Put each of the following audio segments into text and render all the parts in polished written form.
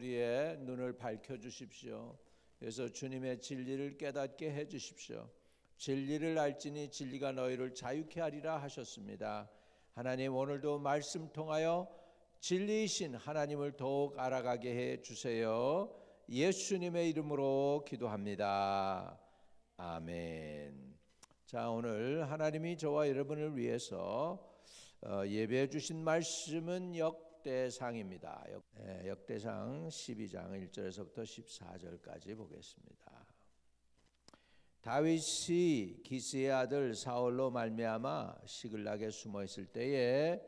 우리의 눈을 밝혀 주십시오. 그래서 주님의 진리를 깨닫게 해 주십시오. 진리를 알지니 진리가 너희를 자유케 하리라 하셨습니다. 하나님, 오늘도 말씀 통하여 진리이신 하나님을 더욱 알아가게 해 주세요. 예수님의 이름으로 기도합니다. 아멘. 자, 오늘 하나님이 저와 여러분을 위해서 예배해 주신 말씀은 역대상입니다. 역대상 12장 1절에서부터 14절까지 보겠습니다. 다윗이 기스의 아들 사울로 말미암아 시글락에 숨어 있을 때에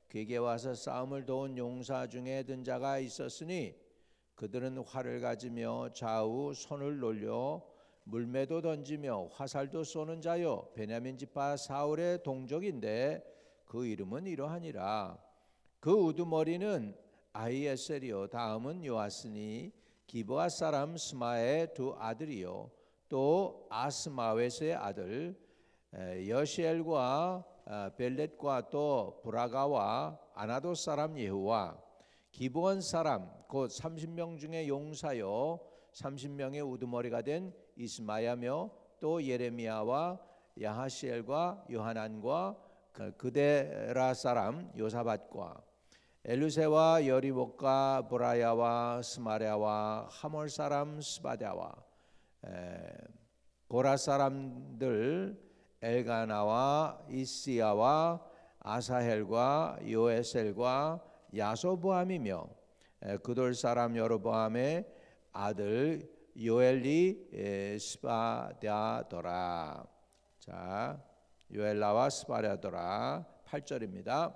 그에게 와서 싸움을 도운 용사 중에 든 자가 있었으니 그들은 활을 가지며 좌우 손을 놀려 물매도 던지며 화살도 쏘는 자요 베냐민 지파 사울의 동족인데 그 이름은 이러하니라. 그 우두머리는 아히에셀이요 다음은 요아스니 기브아 사람 스마의 두 아들이요 또 아스마웨스의 아들 여시엘과 벨렛과 또 브라가와 아나도 사람 예후와 기브온 사람 곧 30명 중에 용사요 30명의 우두머리가 된 이스마야며 또 예레미야와 야하시엘과 요하난과 그데라 사람 요사밧과 엘루세와 여리복과 브라야와 스마랴와 하몰 사람 스바랴와 고라 사람들 엘가나와 이시야와 아사헬과 요에셀과 야소보암이며 그돌 사람 여로보암의 아들 요엘리 스바랴더라. 자, 요엘라와 스바랴더라. 8절입니다.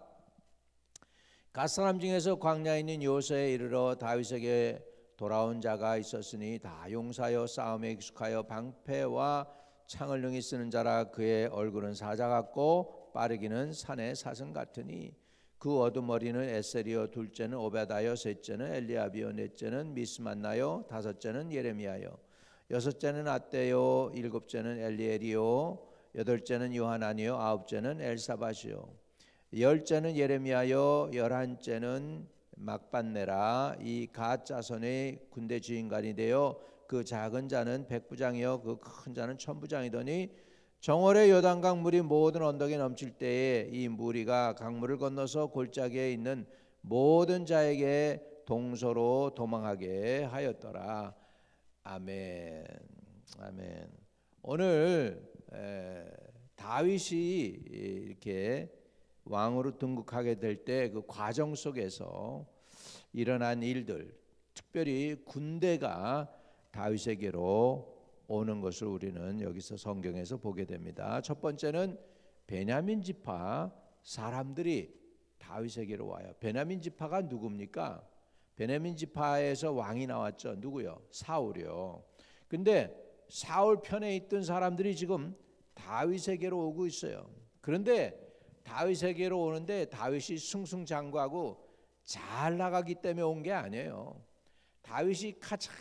갓 사람 중에서 광야에 있는 요새에 이르러 다윗에게 돌아온 자가 있었으니 다 용사여 싸움에 익숙하여 방패와 창을 능히 쓰는 자라. 그의 얼굴은 사자 같고 빠르기는 산의 사슴 같으니 그 어두머리는 에셀이요 둘째는 오베다요 셋째는 엘리압이요 넷째는 미스만나요 다섯째는 예레미야요 여섯째는 아떼요 일곱째는 엘리엘이요 여덟째는 요하나니요 아홉째는 엘사밧이요 열째는 예레미야요 열한째는 막반네라. 이 갓 자손의 군대 주인관이 되어 그 작은 자는 백부장이요 그 큰 자는 천부장이더니 정월의 요단강 물이 모든 언덕에 넘칠 때에 이 무리가 강물을 건너서 골짜기에 있는 모든 자에게 동서로 도망하게 하였더라. 아멘. 아멘. 오늘 다윗이 이렇게 왕으로 등극하게 될 때 그 과정 속에서 일어난 일들, 특별히 군대가 다윗에게로 오는 것을 우리는 여기서 성경에서 보게 됩니다. 첫 번째는 베냐민 지파 사람들이 다윗에게로 와요. 베냐민 지파가 누굽니까? 베냐민 지파에서 왕이 나왔죠. 누구요? 사울이요. 근데 사울 편에 있던 사람들이 지금 다윗에게로 오고 있어요. 그런데 다윗에게로 오는데 다윗이 승승장구하고 잘 나가기 때문에 온 게 아니에요. 다윗이 가장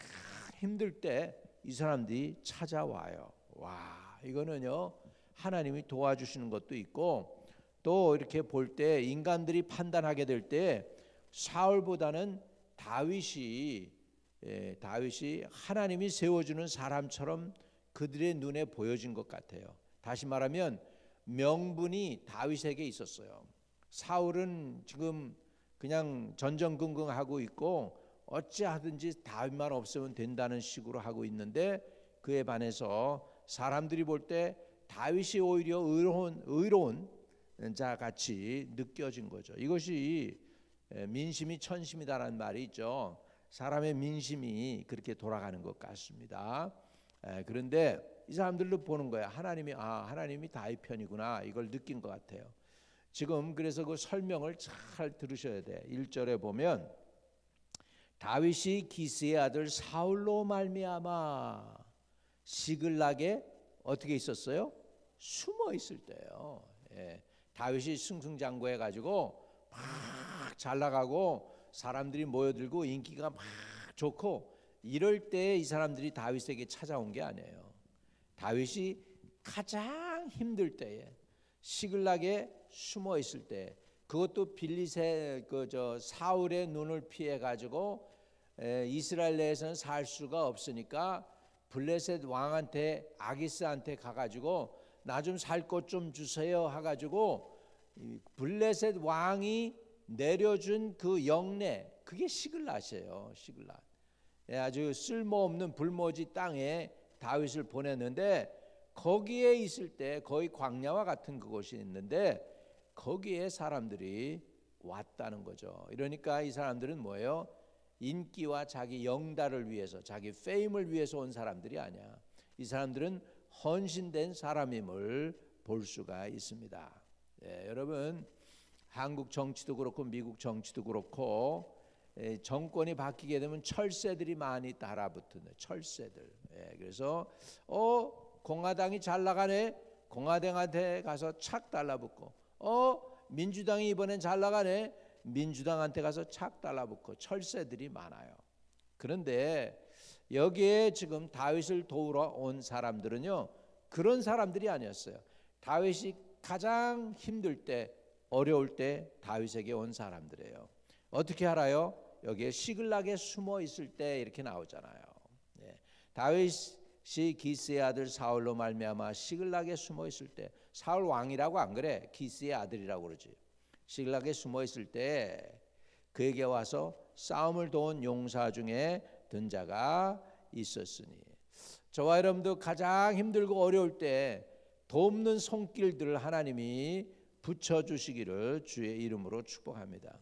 힘들 때 이 사람들이 찾아와요. 와, 이거는요 하나님이 도와주시는 것도 있고 또 이렇게 볼 때 인간들이 판단하게 될 때 사울보다는 다윗이 하나님이 세워주는 사람처럼 그들의 눈에 보여진 것 같아요. 다시 말하면 명분이 다윗에게 있었어요. 사울은 지금 그냥 전전긍긍하고 있고 어찌하든지 다윗만 없으면 된다는 식으로 하고 있는데 그에 반해서 사람들이 볼 때 다윗이 오히려 의로운 자 같이 느껴진 거죠. 이것이 민심이 천심이다라는 말이 있죠. 사람의 민심이 그렇게 돌아가는 것 같습니다. 그런데 이 사람들도 보는 거야. 하나님이 다윗 편이구나. 이걸 느낀 것 같아요. 지금 그래서 그 설명을 잘 들으셔야 돼. 1절에 보면 다윗이 기스의 아들 사울로 말미암아 시글락에 어떻게 있었어요? 숨어 있을 때요. 다윗이 승승장구해 가지고 막 잘 나가고 사람들이 모여들고 인기가 막 좋고 이럴 때 이 사람들이 다윗에게 찾아온 게 아니에요. 다윗이 가장 힘들 때에 시글락에 숨어 있을 때, 그것도 빌리세 사울의 눈을 피해 가지고 이스라엘 내에서는 살 수가 없으니까 블레셋 왕한테 아기스한테 가가지고 나 좀 살 것 좀 주세요 해가지고 블레셋 왕이 내려준 그 영내, 그게 시글랏이에요. 시글랏. 아주 쓸모없는 불모지 땅에 다윗을 보냈는데 거기에 있을 때 거의 광야와 같은 그곳이 있는데 거기에 사람들이 왔다는 거죠. 이러니까 이 사람들은 뭐예요? 인기와 자기 영달을 위해서, 자기 페임을 위해서 온 사람들이 아니야. 이 사람들은 헌신된 사람임을 볼 수가 있습니다. 여러분, 한국 정치도 그렇고 미국 정치도 그렇고 정권이 바뀌게 되면 철새들이 많이 달아붙는 철새들. 그래서 공화당이 잘 나가네, 공화당한테 가서 착 달라붙고, 민주당이 이번엔 잘 나가네, 민주당한테 가서 착 달라붙고 철새들이 많아요. 그런데 여기에 지금 다윗을 도우러 온 사람들은요, 그런 사람들이 아니었어요. 다윗이 가장 힘들 때, 어려울 때 다윗에게 온 사람들이에요. 어떻게 알아요? 여기에 시글락에 숨어 있을 때 이렇게 나오잖아요. 다윗이 기스의 아들 사울로 말미암아 시글락에 숨어 있을 때, 사울 왕이라고 안 그래, 기스의 아들이라고 그러지. 시글락에 숨어 있을 때 그에게 와서 싸움을 도운 용사 중에 든 자가 있었으니, 저와 여러분도 가장 힘들고 어려울 때 돕는 손길들을 하나님이 붙여주시기를 주의 이름으로 축복합니다.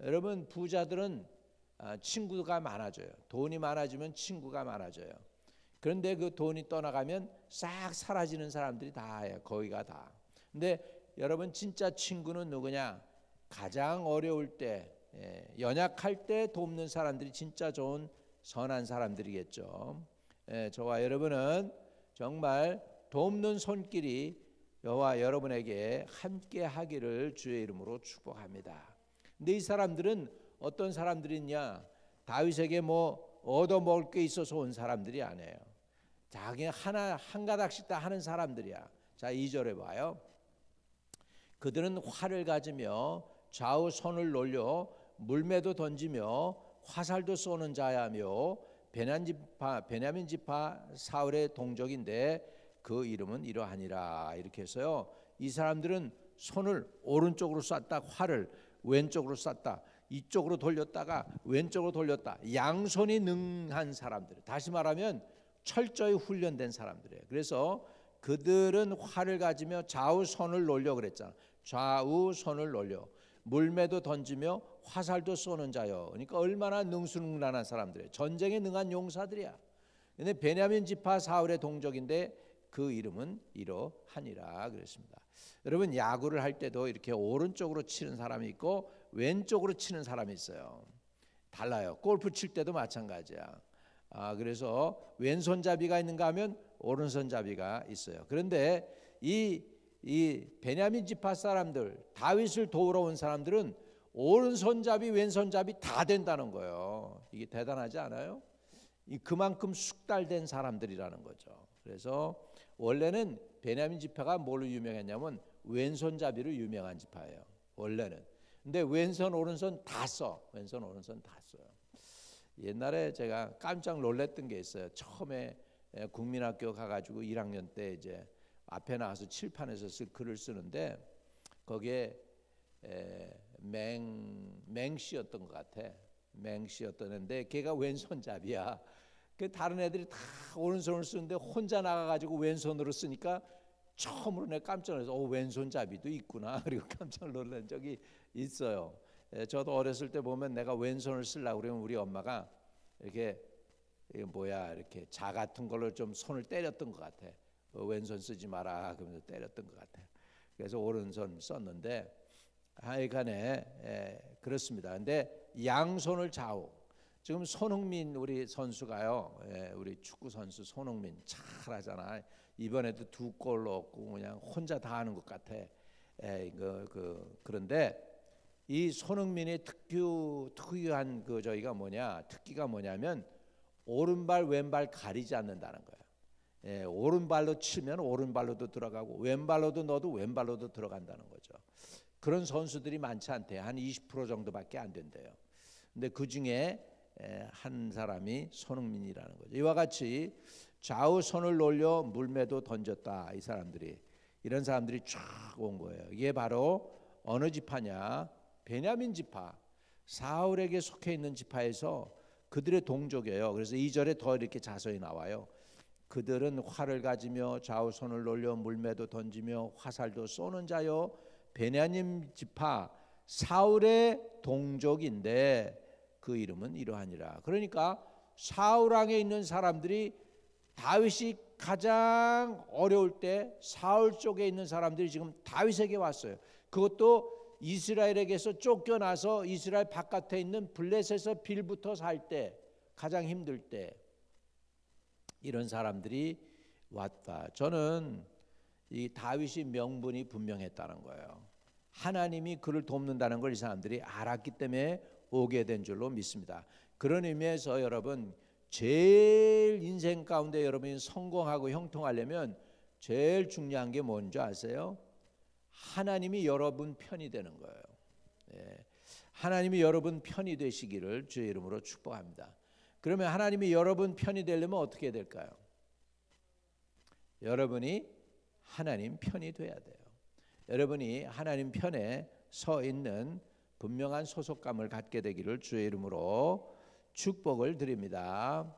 여러분, 부자들은 친구가 많아져요. 돈이 많아지면 친구가 많아져요. 그런데 그 돈이 떠나가면 싹 사라지는 사람들이 다예요. 거기가 다. 근데 여러분, 진짜 친구는 누구냐? 가장 어려울 때, 연약할 때 돕는 사람들이 진짜 좋은 선한 사람들이겠죠. 저와 여러분은 정말 돕는 손길이 저와 여러분에게 함께 하기를 주의 이름으로 축복합니다. 근데 이 사람들은 어떤 사람들이냐? 다윗에게 뭐 얻어먹을 게 있어서 온 사람들이 아니에요. 자기 한 가닥씩 다 하는 사람들이야. 자, 2절에 봐요. 그들은 활을 가지며 좌우 손을 놀려 물매도 던지며 화살도 쏘는 자야며 베냐민 지파 사울의 동족인데 그 이름은 이러하니라. 이렇게 해서요, 이 사람들은 손을 오른쪽으로 쐈다, 활을 왼쪽으로 쐈다, 이쪽으로 돌렸다가 왼쪽으로 돌렸다. 양손이 능한 사람들, 다시 말하면 철저히 훈련된 사람들이에요. 그래서 그들은 활을 가지며 좌우 손을 놀려 그랬잖아. 좌우 손을 놀려 물매도 던지며 화살도 쏘는 자요. 그러니까 얼마나 능수능란한 사람들이에요. 전쟁에 능한 용사들이야. 근데 베냐민 지파 사울의 동족인데 그 이름은 이러하니라 그랬습니다. 여러분, 야구를 할 때도 이렇게 오른쪽으로 치는 사람이 있고 왼쪽으로 치는 사람이 있어요. 달라요. 골프 칠 때도 마찬가지야. 그래서 왼손잡이가 있는가 하면 오른손잡이가 있어요. 그런데 이 베냐민 지파 사람들, 다윗을 도우러 온 사람들은 오른손잡이 왼손잡이 다 된다는 거예요. 이게 대단하지 않아요? 그만큼 숙달된 사람들이라는 거죠. 그래서 원래는 베냐민 지파가 뭘로 유명했냐면 왼손잡이로 유명한 지파예요. 원래는. 근데 왼손 오른손 다 써. 왼손 오른손 다 써요. 옛날에 제가 깜짝 놀랐던 게 있어요. 처음에 국민학교 가가지고 1학년 때 이제 앞에 나와서 칠판에서 글을 쓰는데 거기에 맹씨였던 것 같아. 맹씨였던 애인데 걔가 왼손잡이야. 그 다른 애들이 다 오른손을 쓰는데 혼자 나가가지고 왼손으로 쓰니까 처음으로 내가 깜짝 놀라서 왼손잡이도 있구나. 그리고 깜짝 놀란 적이 있어요. 저도 어렸을 때 보면 내가 왼손을 쓰려고 그러면 우리 엄마가 이렇게 이렇게 자 같은 걸로 좀 손을 때렸던 것 같아. 왼손 쓰지 마라 그러면서 때렸던 것 같아. 그래서 오른손 썼는데 하여간에 그렇습니다. 근데 양손을 좌우. 지금 손흥민 우리 선수가요, 우리 축구 선수 손흥민 잘하잖아. 이번에도 2골 넣었고 그냥 혼자 다 하는 것 같아. 그런데 이 손흥민의 특유한 저희가 특기가 뭐냐면 오른발 왼발 가리지 않는다는 거예요. 오른발로 치면 오른발로도 들어가고 왼발로도 넣어도 왼발로도 들어간다는 거죠. 그런 선수들이 많지 않대요. 한 20% 정도밖에 안 된대요. 근데 그 중에 한 사람이 손흥민이라는 거죠. 이와 같이 좌우 손을 놀려 물매도 던졌다. 이 사람들이, 이런 사람들이 쫙 온 거예요. 이게 바로 어느 지파냐? 베냐민 지파, 사울에게 속해 있는 지파에서 그들의 동족이에요. 그래서 2절에 더 이렇게 자세히 나와요. 그들은 활을 가지며 좌우 손을 놀려 물매도 던지며 화살도 쏘는 자요, 베냐민 지파 사울의 동족인데 그 이름은 이러하니라. 그러니까 사울 왕에 있는 사람들이, 다윗이 가장 어려울 때 사울 쪽에 있는 사람들이 지금 다윗에게 왔어요. 그것도 이스라엘에게서 쫓겨나서 이스라엘 바깥에 있는 블레셋에서 빌부터 살 때, 가장 힘들 때 이런 사람들이 왔다. 저는 이 다윗이 명분이 분명했다는 거예요. 하나님이 그를 돕는다는 걸 이 사람들이 알았기 때문에 오게 된 줄로 믿습니다. 그런 의미에서 여러분, 제일 인생 가운데 여러분이 성공하고 형통하려면 제일 중요한 게 뭔지 아세요? 하나님이 여러분 편이 되는 거예요. 하나님이 여러분 편이 되시기를 주의 이름으로 축복합니다. 그러면 하나님이 여러분 편이 되려면 어떻게 될까요? 여러분이 하나님 편이 돼야 돼요. 여러분이 하나님 편에 서 있는 분명한 소속감을 갖게 되기를 주의 이름으로 축복을 드립니다.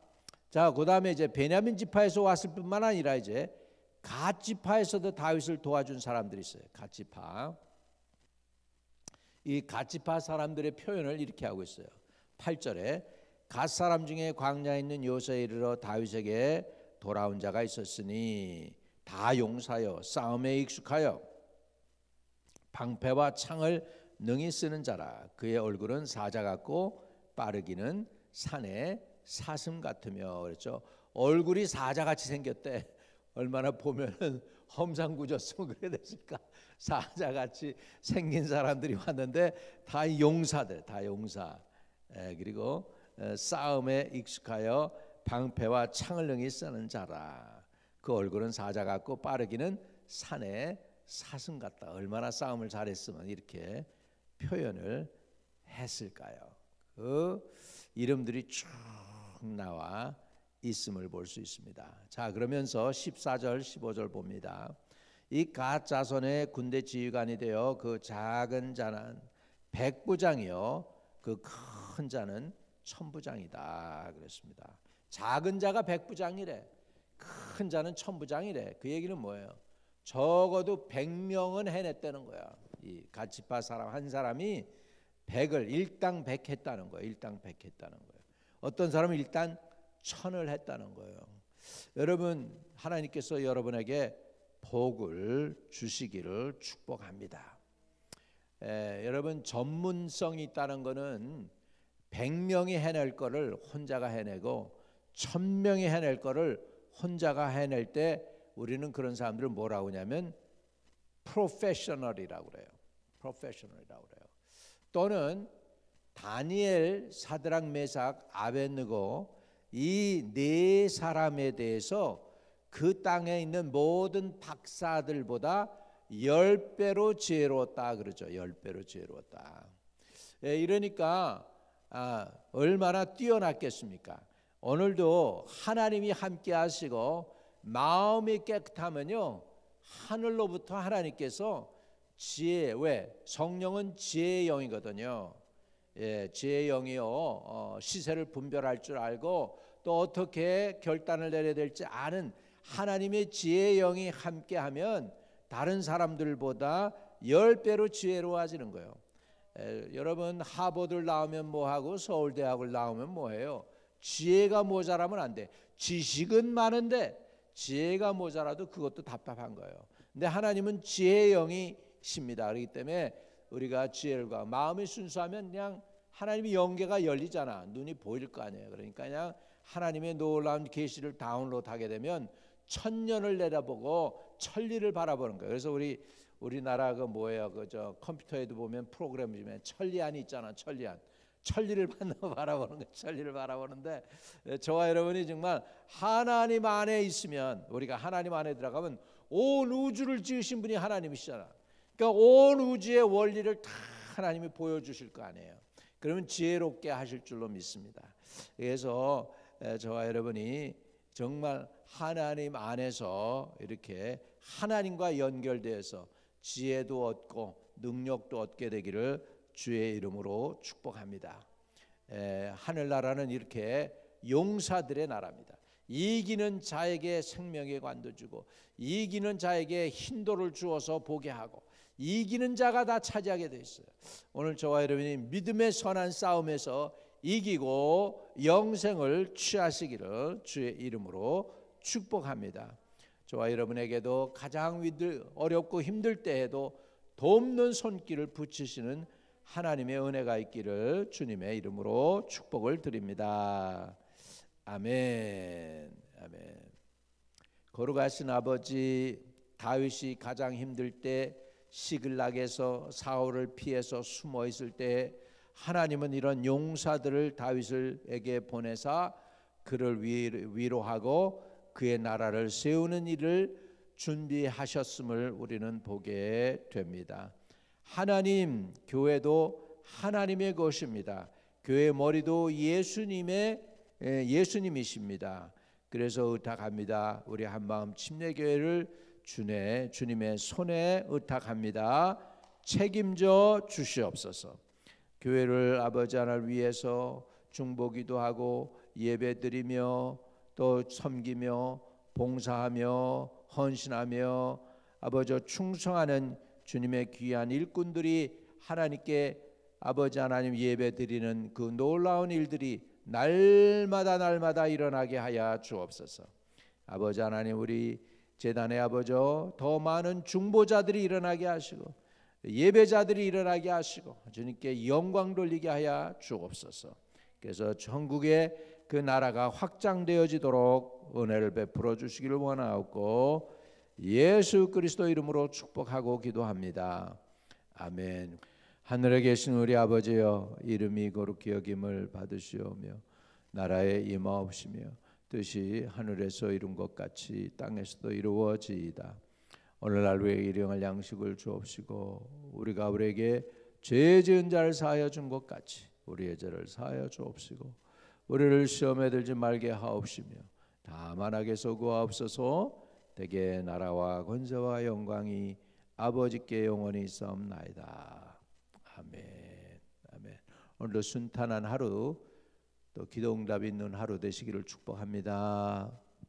자, 그다음에 이제 베냐민 지파에서 왔을 뿐만 아니라 이제 갓 지파에서도 다윗을 도와준 사람들이 있어요. 갓 지파. 이 갓 지파 사람들의 표현을 이렇게 하고 있어요. 8절에 갓 사람 중에 광야에 있는 요새에 이르러 다윗에게 돌아온 자가 있었으니 다 용사여 싸움에 익숙하여 방패와 창을 능히 쓰는 자라. 그의 얼굴은 사자 같고 빠르기는 산의 사슴 같으며. 그렇죠. 얼굴이 사자같이 생겼대. 얼마나 보면은 험상궂었으면 그래 됐을까. 사자같이 생긴 사람들이 왔는데 다 용사들, 다 용사. 그리고 싸움에 익숙하여 방패와 창을 능히 쓰는 자라. 그 얼굴은 사자 같고 빠르기는 산의 사슴 같다. 얼마나 싸움을 잘했으면 이렇게 표현을 했을까요? 그 이름들이 쭉 나와 있음을 볼 수 있습니다. 자, 그러면서 14절 15절 봅니다. 이 갓 자손의 군대 지휘관이 되어 그 작은 자는 백부장이요 그 큰 자는 천부장이다 그랬습니다. 작은 자가 백부장이래, 큰 자는 천부장이래. 그 얘기는 뭐예요? 적어도 100명은 해냈다는 거야. 이 갓 지파 사람 한 사람이 100을 일당 100 했다는 거예요. 일당 100 했다는 거예요. 어떤 사람은 일단 1000을 했다는 거예요. 여러분, 하나님께서 여러분에게 복을 주시기를 축복합니다. 여러분, 전문성이 있다는 것은 100명이 해낼 거를 혼자가 해내고 1000명이 해낼 거를 혼자가 해낼 때 우리는 그런 사람들을 뭐라고 하냐면 프로페셔널이라고 그래요. 프로페셔널이라고 그래요. 또는 다니엘, 사드락, 메삭, 아벳느고 이 네 사람에 대해서 그 땅에 있는 모든 박사들보다 10배로 지혜로웠다 그러죠. 10배로 지혜로웠다. 이러니까 얼마나 뛰어났겠습니까? 오늘도 하나님이 함께 하시고 마음이 깨끗하면요, 하늘로부터 하나님께서 지혜, 왜? 성령은 지혜의 영이거든요. 지혜의 영이요, 시세를 분별할 줄 알고 또 어떻게 결단을 내려야 될지 아는 하나님의 지혜의 영이 함께하면 다른 사람들보다 10배로 지혜로워지는 거예요. 여러분, 하버드를 나오면 뭐하고 서울대학을 나오면 뭐해요? 지혜가 모자라면 안 돼. 지식은 많은데 지혜가 모자라도 그것도 답답한 거예요. 근데 하나님은 지혜의 영이십니다. 그렇기 때문에 우리가 지혜가 마음이 순수하면 그냥 하나님의 영계가 열리잖아. 눈이 보일 거 아니에요. 그러니까 그냥 하나님의 놀라운 계시를 다운로드하게 되면 천년을 내다보고 천리를 바라보는 거예요. 그래서 우리나라 그 뭐예요? 그저 컴퓨터에도 보면 프로그램 중에 천리안이 있잖아. 천리를 바라보는 거예요. 천리를 바라보는데 저와 여러분이 정말 하나님 안에 있으면, 우리가 하나님 안에 들어가면 온 우주를 지으신 분이 하나님이시잖아. 그러니까 온 우주의 원리를 다 하나님이 보여주실 거 아니에요. 그러면 지혜롭게 하실 줄로 믿습니다. 그래서 저와 여러분이 정말 하나님 안에서 이렇게 하나님과 연결되어서 지혜도 얻고 능력도 얻게 되기를 주의 이름으로 축복합니다. 하늘나라는 이렇게 용사들의 나라입니다. 이기는 자에게 생명의 관도 주고 이기는 자에게 흰돌을 주어서 보게 하고 이기는 자가 다 차지하게 되어 있어요. 오늘 저와 여러분이 믿음의 선한 싸움에서 이기고 영생을 취하시기를 주의 이름으로 축복합니다. 저와 여러분에게도 가장 어렵고 힘들 때에도 돕는 손길을 붙이시는 하나님의 은혜가 있기를 주님의 이름으로 축복을 드립니다. 아멘. 아멘. 거룩하신 아버지, 다윗이 가장 힘들 때 시글락에서 사울을 피해서 숨어 있을 때 하나님은 이런 용사들을 다윗에게 보내사 그를 위로하고 그의 나라를 세우는 일을 준비하셨음을 우리는 보게 됩니다. 하나님, 교회도 하나님의 것입니다. 교회 머리도 예수님이십니다. 그래서 의탁합니다. 우리 한마음 침례교회를 주님의 손에 의탁합니다. 책임져 주시옵소서. 교회를 아버지 하나를 위해서 중보기도 하고 예배드리며 또 섬기며 봉사하며 헌신하며 아버지 충성하는 주님의 귀한 일꾼들이 하나님께 아버지 하나님 예배드리는 그 놀라운 일들이 날마다 일어나게 하여 주옵소서. 아버지 하나님, 우리 제단의 아버지 더 많은 중보자들이 일어나게 하시고 예배자들이 일어나게 하시고 주님께 영광 돌리게 하여 주옵소서. 그래서 전국에 그 나라가 확장되어지도록 은혜를 베풀어 주시기를 원하옵고 예수 그리스도 이름으로 축복하고 기도합니다. 아멘. 하늘에 계신 우리 아버지여, 이름이 거룩히 여김을 받으시오며 나라에 임하옵시며 뜻이 하늘에서 이룬 것 같이 땅에서도 이루어지이다. 오늘날 우리에게 일용할 양식을 주옵시고 우리가 우리에게 죄 지은 자를 사하여 준 것 같이 우리의 죄를 사하여 주옵시고 우리를 시험에 들지 말게 하옵시며 다만 악에서 구하옵소서. 대개 나라와 권세와 영광이 아버지께 영원히 있사옵나이다. 아멘. 아멘. 오늘도 순탄한 하루, 또 기도응답 있는 하루 되시기를 축복합니다.